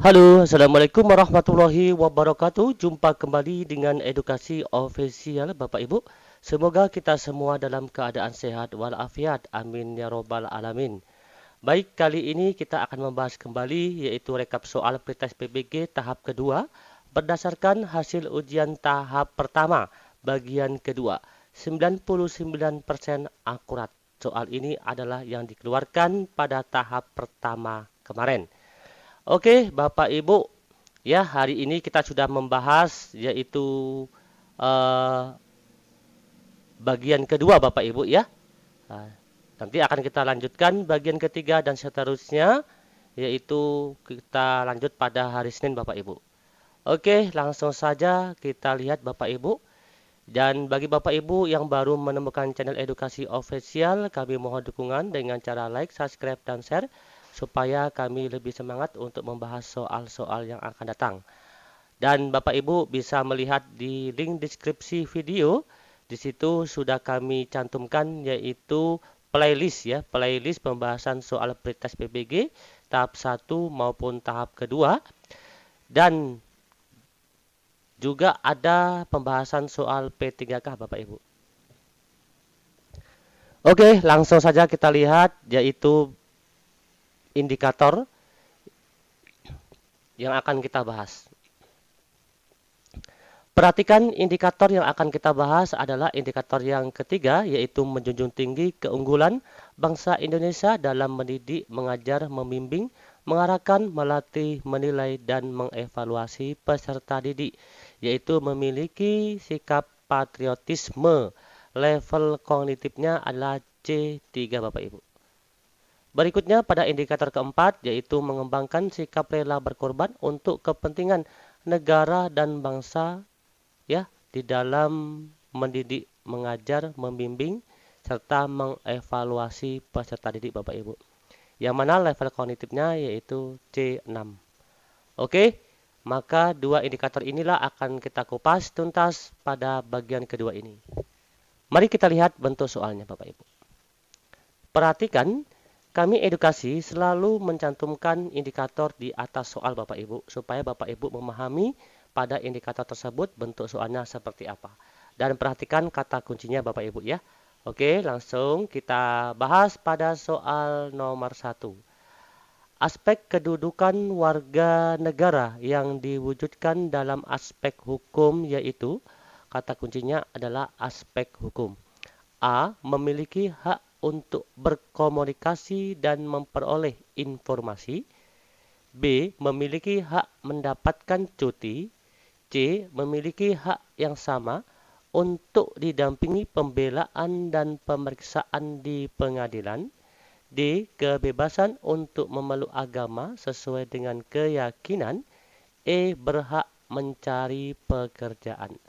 Halo, Assalamualaikum warahmatullahi wabarakatuh. Jumpa kembali dengan edukasi ofisial Bapak Ibu. Semoga kita semua dalam keadaan sehat walafiat. Amin ya robbal alamin. Baik, kali ini kita akan membahas kembali yaitu rekap soal pretest PBG tahap kedua berdasarkan hasil ujian tahap pertama bagian kedua. 99% akurat. Soal ini adalah yang dikeluarkan pada tahap pertama kemarin. Oke, Bapak Ibu, ya hari ini kita sudah membahas yaitu eh, bagian kedua Bapak Ibu ya. Nah, nanti akan kita lanjutkan bagian ketiga dan seterusnya yaitu kita lanjut pada hari Senin Bapak Ibu. Oke, langsung saja kita lihat Bapak Ibu. Dan bagi Bapak Ibu yang baru menemukan channel edukasi official, kami mohon dukungan dengan cara like, subscribe, dan share supaya kami lebih semangat untuk membahas soal-soal yang akan datang. Dan Bapak Ibu bisa melihat di link deskripsi video. Di situ sudah kami cantumkan yaitu playlist ya, playlist pembahasan soal pretest PBG tahap 1 maupun tahap kedua. Dan juga ada pembahasan soal P3K Bapak Ibu. Oke, langsung saja kita lihat yaitu indikator yang akan kita bahas. Perhatikan indikator yang akan kita bahas adalah indikator yang ketiga, yaitu menjunjung tinggi keunggulan bangsa Indonesia dalam mendidik, mengajar, membimbing, mengarahkan, melatih, menilai, dan mengevaluasi peserta didik, yaitu memiliki sikap patriotisme. Level kognitifnya adalah C3 Bapak Ibu. Berikutnya pada indikator keempat, yaitu mengembangkan sikap rela berkorban untuk kepentingan negara dan bangsa ya di dalam mendidik, mengajar, membimbing serta mengevaluasi peserta didik Bapak Ibu. Yang mana level kognitifnya yaitu C6. Oke, maka dua indikator inilah akan kita kupas tuntas pada bagian kedua ini. Mari kita lihat bentuk soalnya Bapak Ibu. Perhatikan, kami edukasi selalu mencantumkan indikator di atas soal Bapak Ibu supaya Bapak Ibu memahami pada indikator tersebut bentuk soalnya seperti apa. Dan perhatikan kata kuncinya Bapak Ibu ya. Oke, langsung kita bahas pada soal nomor 1. Aspek kedudukan warga negara yang diwujudkan dalam aspek hukum yaitu kata kuncinya adalah aspek hukum. A. Memiliki hak untuk berkomunikasi dan memperoleh informasi. B. Memiliki hak mendapatkan cuti. C. Memiliki hak yang sama untuk didampingi pembelaan dan pemeriksaan di pengadilan. D. Kebebasan untuk memeluk agama sesuai dengan keyakinan. E. Berhak mencari pekerjaan.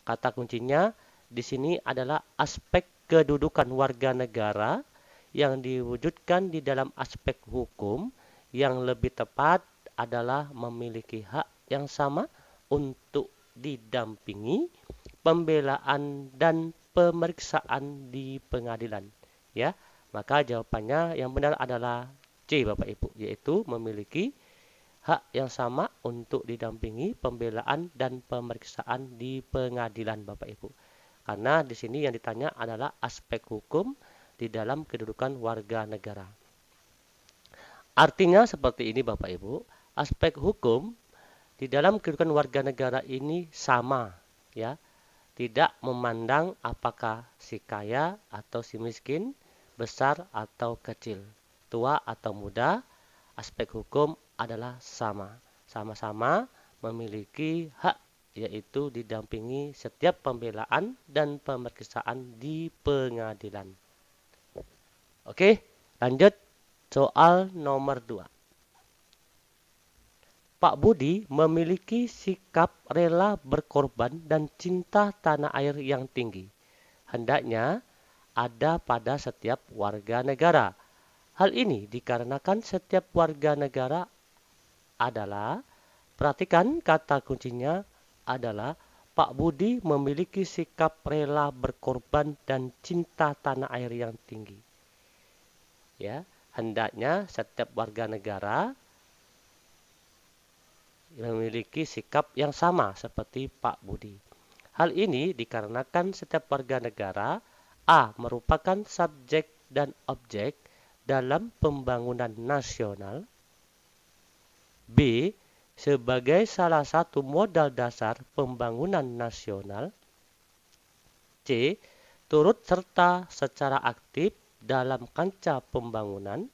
Kata kuncinya di sini adalah aspek kedudukan warga negara yang diwujudkan di dalam aspek hukum, yang lebih tepat adalah memiliki hak yang sama untuk didampingi, pembelaan dan pemeriksaan di pengadilan. Ya, maka jawabannya yang benar adalah C Bapak Ibu, yaitu memiliki hak yang sama untuk didampingi, pembelaan dan pemeriksaan di pengadilan Bapak Ibu. Karena di sini yang ditanya adalah aspek hukum di dalam kedudukan warga negara. Artinya seperti ini Bapak Ibu, aspek hukum di dalam kehidupan warga negara ini sama, ya, tidak memandang apakah si kaya atau si miskin, besar atau kecil, tua atau muda, aspek hukum adalah sama. Sama-sama memiliki hak yaitu didampingi setiap pembelaan dan pemeriksaan di pengadilan. Oke, lanjut soal nomor 2. Pak Budi memiliki sikap rela berkorban dan cinta tanah air yang tinggi. Hendaknya ada pada setiap warga negara. Hal ini dikarenakan setiap warga negara adalah, perhatikan kata kuncinya adalah Pak Budi memiliki sikap rela berkorban dan cinta tanah air yang tinggi. Ya, hendaknya setiap warga negara memiliki sikap yang sama seperti Pak Budi. Hal ini dikarenakan setiap warga negara A. merupakan subjek dan objek dalam pembangunan nasional, B. sebagai salah satu modal dasar pembangunan nasional, C. turut serta secara aktif dalam kancah pembangunan,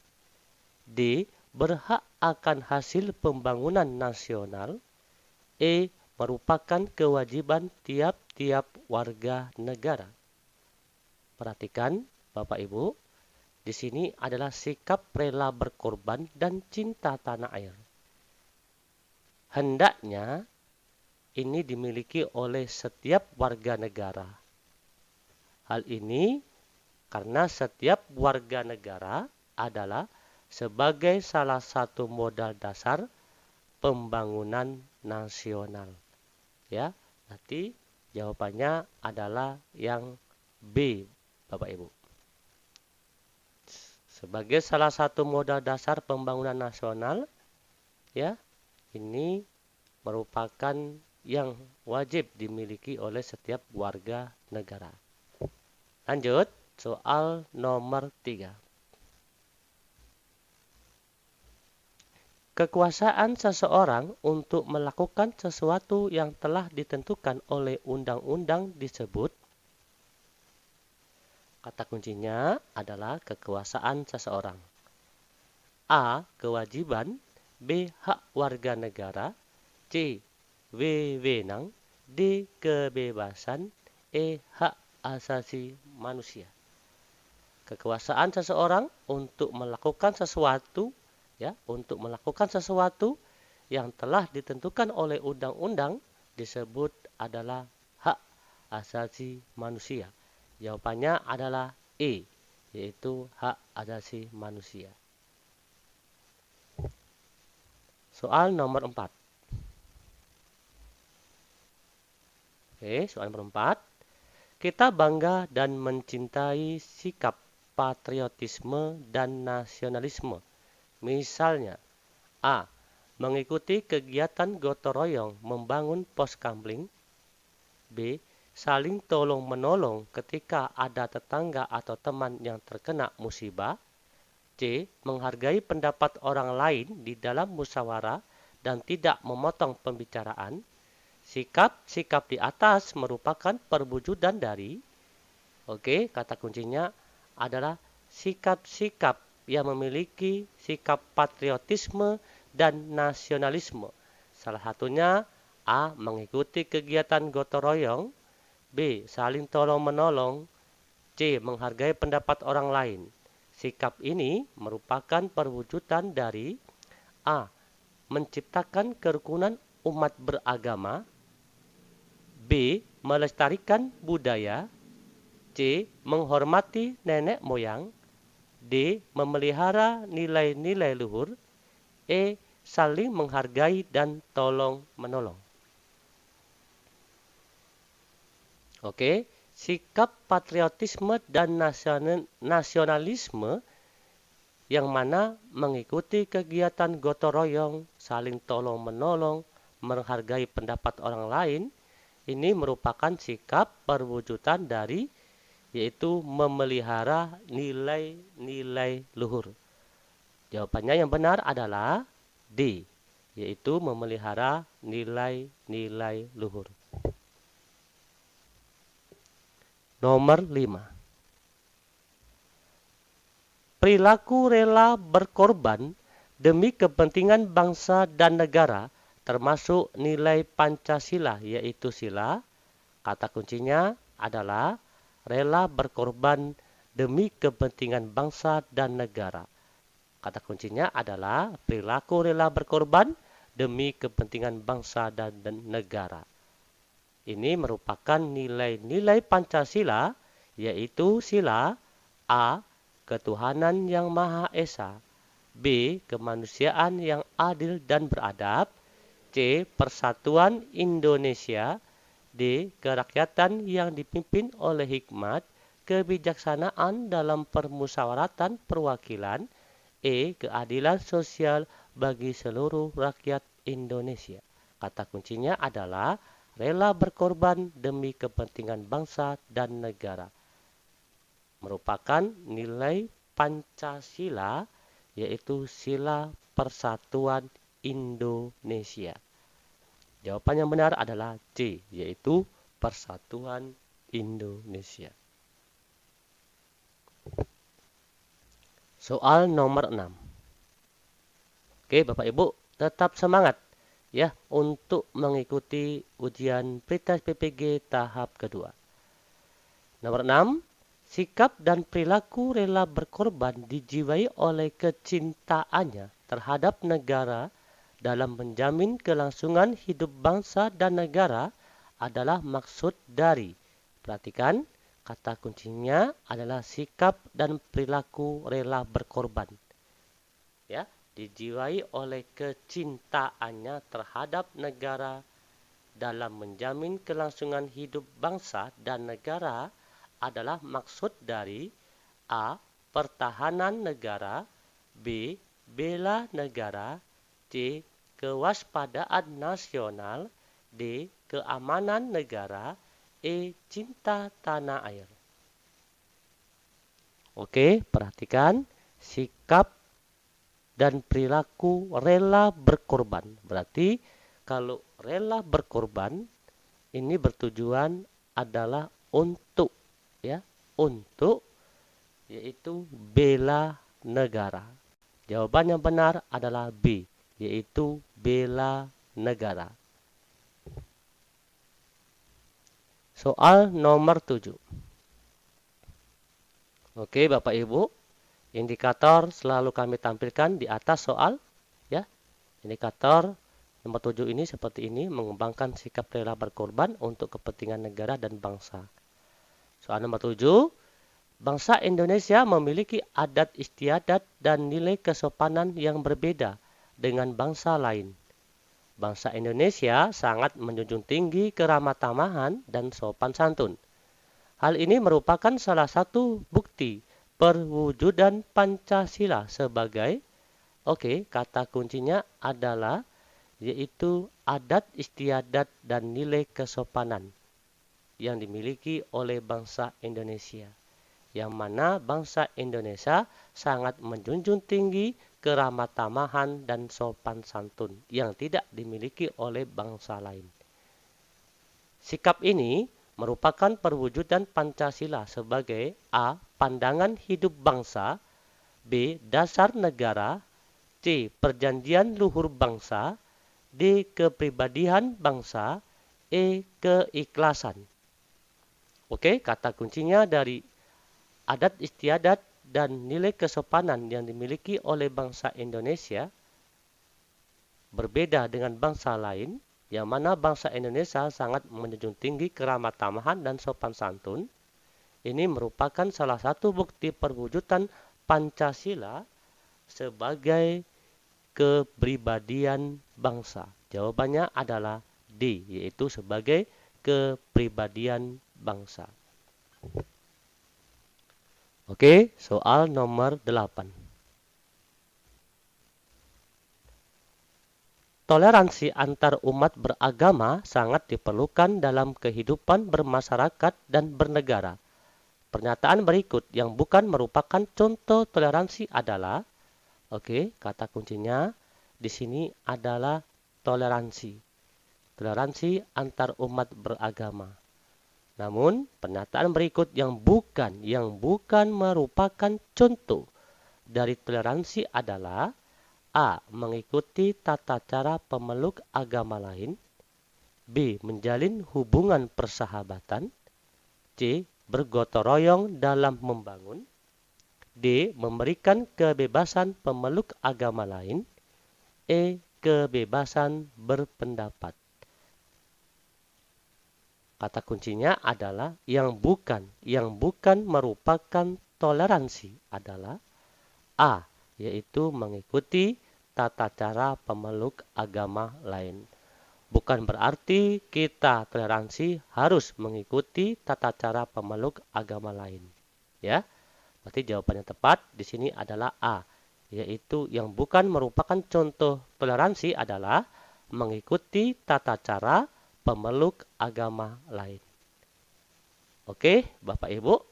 D. berhak akan hasil pembangunan nasional, E. merupakan kewajiban tiap-tiap warga negara. Perhatikan, Bapak Ibu, di sini adalah sikap rela berkorban dan cinta tanah air. Hendaknya ini dimiliki oleh setiap warga negara. Hal ini karena setiap warga negara adalah sebagai salah satu modal dasar pembangunan nasional. Ya, nanti jawabannya adalah yang B, Bapak Ibu. Sebagai salah satu modal dasar pembangunan nasional, ya, ini merupakan yang wajib dimiliki oleh setiap warga negara. Lanjut, soal nomor 3. Kekuasaan seseorang untuk melakukan sesuatu yang telah ditentukan oleh undang-undang disebut. Kata kuncinya adalah kekuasaan seseorang. A. Kewajiban, B. hak warga negara, C. wewenang, D. kebebasan, E. hak asasi manusia. Kekuasaan seseorang untuk melakukan sesuatu, ya, untuk melakukan sesuatu yang telah ditentukan oleh undang-undang disebut adalah hak asasi manusia. Jawabannya adalah E, yaitu hak asasi manusia. Soal nomor 4. Oke, soal nomor 4. Kita bangga dan mencintai sikap patriotisme dan nasionalisme. Misalnya, A. mengikuti kegiatan gotong royong membangun pos kamling, B. saling tolong-menolong ketika ada tetangga atau teman yang terkena musibah, C. menghargai pendapat orang lain di dalam musyawarah dan tidak memotong pembicaraan. Sikap-sikap di atas merupakan perwujudan dari, kata kuncinya adalah sikap-sikap yang memiliki sikap patriotisme dan nasionalisme. Salah satunya A. mengikuti kegiatan gotong royong, B. saling tolong-menolong, C. menghargai pendapat orang lain. Sikap ini merupakan perwujudan dari A. menciptakan kerukunan umat beragama, B. melestarikan budaya, C. menghormati nenek moyang, D. memelihara nilai-nilai luhur, E. saling menghargai dan tolong-menolong. Sikap patriotisme dan nasionalisme yang mana mengikuti kegiatan gotong royong, saling tolong-menolong, menghargai pendapat orang lain, ini merupakan sikap perwujudan dari, yaitu memelihara nilai-nilai luhur. Jawabannya yang benar adalah D, yaitu memelihara nilai-nilai luhur. Nomor 5. Perilaku rela berkorban demi kepentingan bangsa dan negara termasuk nilai Pancasila, yaitu sila. Kata kuncinya adalah rela berkorban demi kepentingan bangsa dan negara. Kata kuncinya adalah perilaku rela berkorban demi kepentingan bangsa dan negara. Ini merupakan nilai-nilai Pancasila, yaitu sila A. Ketuhanan yang Maha Esa, B. Kemanusiaan yang adil dan beradab, C. Persatuan Indonesia, D. Kerakyatan yang dipimpin oleh hikmat, kebijaksanaan dalam permusyawaratan perwakilan, E. Keadilan sosial bagi seluruh rakyat Indonesia. Kata kuncinya adalah rela berkorban demi kepentingan bangsa dan negara. Merupakan nilai Pancasila, yaitu sila persatuan Indonesia. Jawaban yang benar adalah C, yaitu persatuan Indonesia. Soal nomor 6. Oke, Bapak Ibu, tetap semangat ya untuk mengikuti ujian Pretest PPG tahap kedua. Nomor 6, sikap dan perilaku rela berkorban dijiwai oleh kecintaannya terhadap negara dalam menjamin kelangsungan hidup bangsa dan negara adalah maksud dari. Perhatikan, kata kuncinya adalah sikap dan perilaku rela berkorban. Ya, dijiwai oleh kecintaannya terhadap negara dalam menjamin kelangsungan hidup bangsa dan negara adalah maksud dari A. Pertahanan negara, B. Bela negara, C. Kewaspadaan nasional, D. Keamanan negara, E. Cinta tanah air. Oke, perhatikan sikap dan perilaku rela berkorban. Berarti kalau rela berkorban ini bertujuan adalah untuk ya, untuk yaitu bela negara. Jawaban yang benar adalah B, yaitu bela negara. Soal nomor 7. Oke, Bapak Ibu, indikator selalu kami tampilkan di atas soal ya. Indikator nomor 7 ini seperti ini, mengembangkan sikap rela berkorban untuk kepentingan negara dan bangsa. Soal nomor 7, bangsa Indonesia memiliki adat istiadat dan nilai kesopanan yang berbeda dengan bangsa lain. Bangsa Indonesia sangat menjunjung tinggi keramah tamahan dan sopan santun. Hal ini merupakan salah satu bukti perwujudan Pancasila sebagai, kata kuncinya adalah yaitu adat istiadat dan nilai kesopanan yang dimiliki oleh bangsa Indonesia, yang mana bangsa Indonesia sangat menjunjung tinggi keramah tamahan dan sopan santun yang tidak dimiliki oleh bangsa lain. Sikap ini merupakan perwujudan Pancasila sebagai A. Pandangan hidup bangsa, B. Dasar negara, C. Perjanjian luhur bangsa, D. Kepribadian bangsa, E. Keikhlasan. Kata kuncinya dari adat istiadat dan nilai kesopanan yang dimiliki oleh bangsa Indonesia berbeda dengan bangsa lain, yang mana bangsa Indonesia sangat menjunjung tinggi keramah tamahan dan sopan santun. Ini merupakan salah satu bukti perwujudan Pancasila sebagai kepribadian bangsa. Jawabannya adalah D, yaitu sebagai kepribadian bangsa. Soal nomor 8. Toleransi antar umat beragama sangat diperlukan dalam kehidupan bermasyarakat dan bernegara. Pernyataan berikut yang bukan merupakan contoh toleransi adalah, kata kuncinya di sini adalah toleransi. Toleransi antar umat beragama. Namun, pernyataan berikut yang bukan merupakan contoh dari toleransi adalah A. Mengikuti tata cara pemeluk agama lain, B. Menjalin hubungan persahabatan, C. Bergotong royong dalam membangun, D. Memberikan kebebasan pemeluk agama lain, E. Kebebasan berpendapat. Kata kuncinya adalah yang bukan merupakan toleransi adalah A, yaitu mengikuti tata cara pemeluk agama lain. Bukan berarti kita toleransi harus mengikuti tata cara pemeluk agama lain. Ya, berarti jawaban yang tepat di sini adalah A, yaitu yang bukan merupakan contoh toleransi adalah mengikuti tata cara pemeluk agama lain. Oke, Bapak Ibu,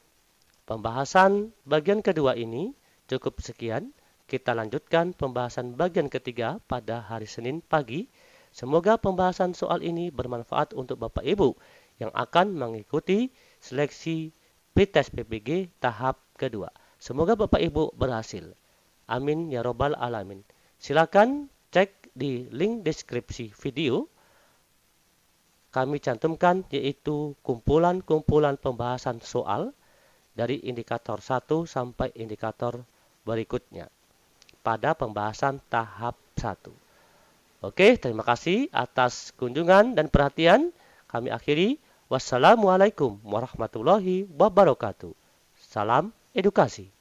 pembahasan bagian kedua ini cukup sekian. Kita lanjutkan pembahasan bagian ketiga pada hari Senin pagi. Semoga pembahasan soal ini bermanfaat untuk Bapak Ibu yang akan mengikuti seleksi PTES PPG tahap kedua. Semoga Bapak Ibu berhasil. Amin ya robbal alamin. Silakan cek di link deskripsi video. Kami cantumkan yaitu kumpulan-kumpulan pembahasan soal dari indikator 1 sampai indikator berikutnya pada pembahasan tahap 1. Oke, terima kasih atas kunjungan dan perhatian. Kami akhiri. Wassalamualaikum warahmatullahi wabarakatuh. Salam edukasi.